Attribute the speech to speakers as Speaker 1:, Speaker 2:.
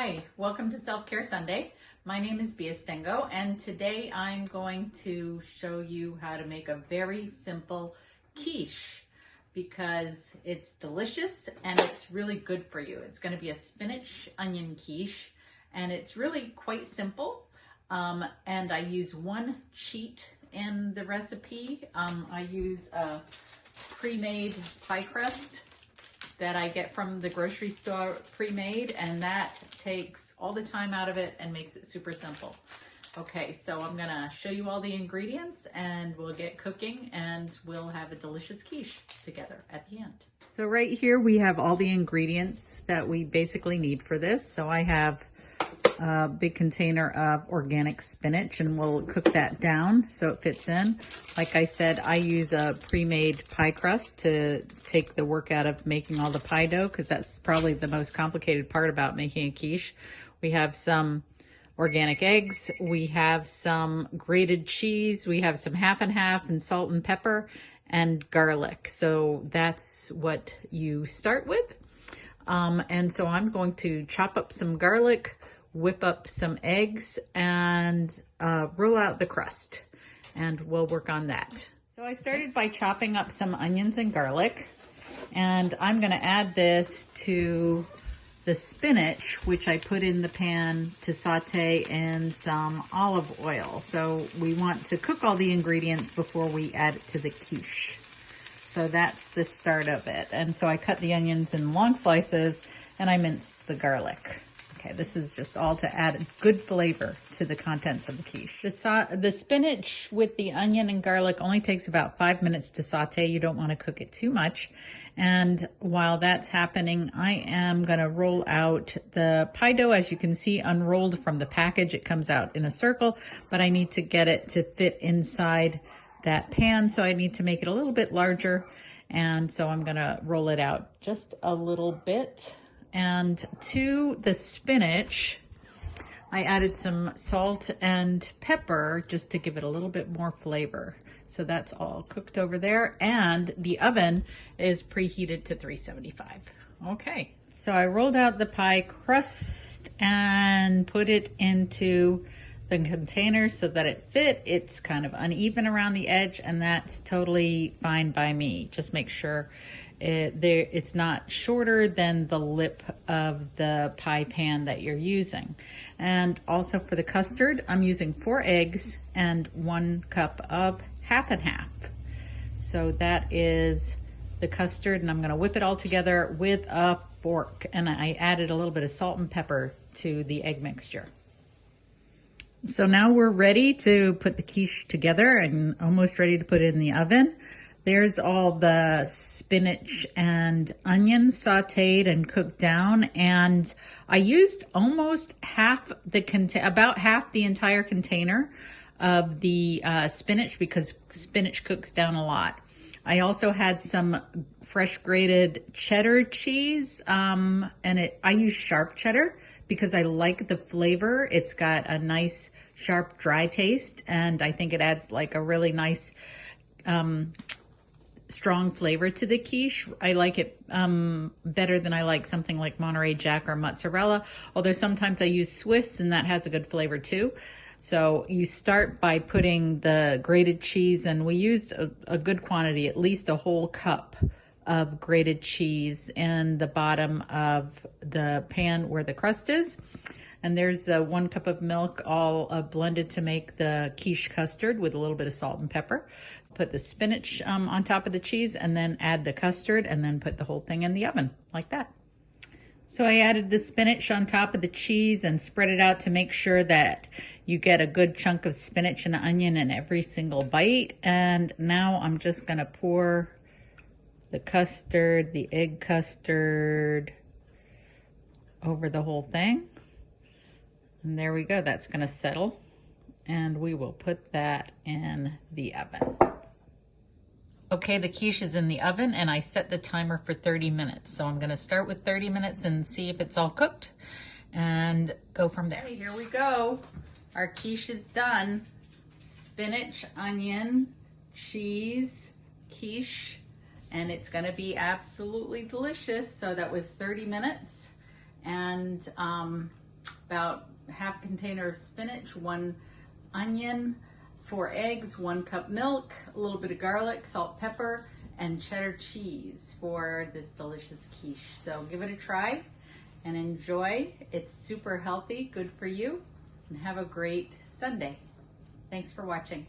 Speaker 1: Hi, welcome to Self-Care Sunday. My name is Bia Stengo, and today I'm going to show you how to make a very simple quiche because it's delicious and it's really good for you. It's going to be a spinach onion quiche, and it's really quite simple. And I use one cheat in the recipe. I use a pre-made pie crust that I get from the grocery store pre-made, and that takes all the time out of it and makes it super simple. Okay, so I'm gonna show you all the ingredients and we'll get cooking and we'll have a delicious quiche together at the end. So right here we have all the ingredients that we basically need for this. So I have a big container of organic spinach, and we'll cook that down so it fits in. Like I said, I use a pre-made pie crust to take the work out of making all the pie dough, because that's probably the most complicated part about making a quiche. We have some organic eggs, we have some grated cheese, we have some half and half and salt and pepper and garlic. So that's what you start with. And so I'm going to chop up some garlic, whip up some eggs, and roll out the crust, and we'll work on that. So I started by chopping up some onions and garlic, and I'm going to add this to the spinach, which I put in the pan to saute in some olive oil. So we want to cook all the ingredients before we add it to the quiche. So that's the start of it. And so I cut the onions in long slices and I minced the garlic. Okay, this is just all to add good flavor to the contents of the quiche. The spinach with the onion and garlic only takes about 5 minutes to saute. You don't want to cook it too much. And while that's happening, I am going to roll out the pie dough. As you can see, unrolled from the package, it comes out in a circle, but I need to get it to fit inside that pan. So I need to make it a little bit larger. And so I'm going to roll it out just a little bit. And to the spinach, I added some salt and pepper just to give it a little bit more flavor. So that's all cooked over there. And the oven is preheated to 375. Okay, so I rolled out the pie crust and put it into the container so that it fit. It's kind of uneven around the edge, and that's totally fine by me. Just make sure it's not shorter than the lip of the pie pan that you're using. And also for the custard, I'm using 4 eggs and 1 cup of half and half. So that is the custard, and I'm gonna whip it all together with a fork. And I added a little bit of salt and pepper to the egg mixture. So now we're ready to put the quiche together and almost ready to put it in the oven. There's all the spinach and onion sauteed and cooked down, and I used almost about half the entire container of the spinach because spinach cooks down a lot. I also had some fresh grated cheddar cheese, and I use sharp cheddar because I like the flavor. It's got a nice sharp dry taste, and I think it adds like a really nice strong flavor to the quiche. I like it better than I like something like Monterey Jack or mozzarella, although sometimes I use Swiss and that has a good flavor too. So you start by putting the grated cheese, and we used a good quantity, at least a whole cup of grated cheese in the bottom of the pan where the crust is. And there's the 1 cup of milk all blended to make the quiche custard with a little bit of salt and pepper. Put the spinach on top of the cheese and then add the custard and then put the whole thing in the oven like that. So I added the spinach on top of the cheese and spread it out to make sure that you get a good chunk of spinach and onion in every single bite. And now I'm just gonna pour the custard, the egg custard, over the whole thing. And there we go, that's gonna settle. And we will put that in the oven. Okay, the quiche is in the oven and I set the timer for 30 minutes. So I'm gonna start with 30 minutes and see if it's all cooked and go from there. Okay, here we go. Our quiche is done. Spinach, onion, cheese, quiche, and it's gonna be absolutely delicious. So that was 30 minutes. And about half container of spinach, 1 onion, 4 eggs, 1 cup milk, a little bit of garlic, salt, pepper, and cheddar cheese for this delicious quiche. So give it a try and enjoy. It's super healthy, good for you, and have a great Sunday. Thanks for watching.